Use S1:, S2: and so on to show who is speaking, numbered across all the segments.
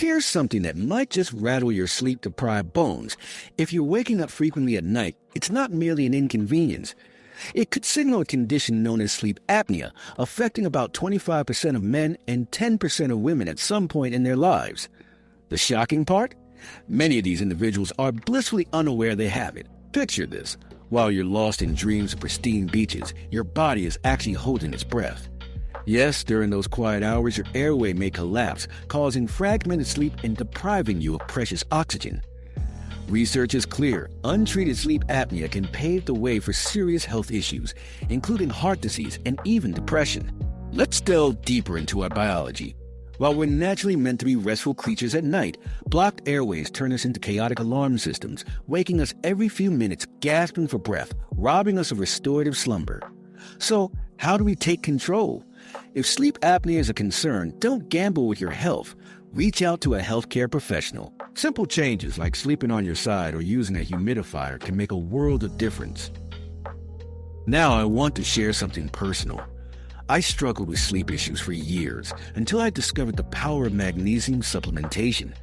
S1: Here's something that might just rattle your sleep-deprived bones. If you're waking up frequently at night, it's not merely an inconvenience. It could signal a condition known as sleep apnea, affecting about 25% of men and 10% of women at some point in their lives. The shocking part? Many of these individuals are blissfully unaware they have it. Picture this. While you're lost in dreams of pristine beaches, your body is actually holding its breath. Yes, during those quiet hours, your airway may collapse, causing fragmented sleep and depriving you of precious oxygen. Research is clear. Untreated sleep apnea can pave the way for serious health issues, including heart disease and even depression. Let's delve deeper into our biology. While we're naturally meant to be restful creatures at night, blocked airways turn us into chaotic alarm systems, waking us every few minutes, gasping for breath, robbing us of restorative slumber. So, how do we take control? If sleep apnea is a concern, don't gamble with your health. Reach out to a healthcare professional. Simple changes like sleeping on your side or using a humidifier can make a world of difference. Now I want to share something personal. I struggled with sleep issues for years until I discovered the power of magnesium supplementation.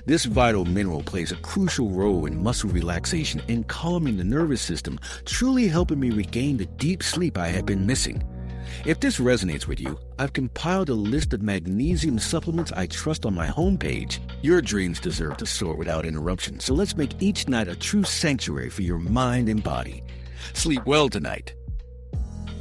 S1: This vital mineral plays a crucial role in muscle relaxation and calming the nervous system, truly helping me regain the deep sleep I had been missing. If this resonates with you, I've compiled a list of magnesium supplements I trust on my homepage. Your dreams deserve to soar without interruption, so let's make each night a true sanctuary for your mind and body. Sleep well tonight.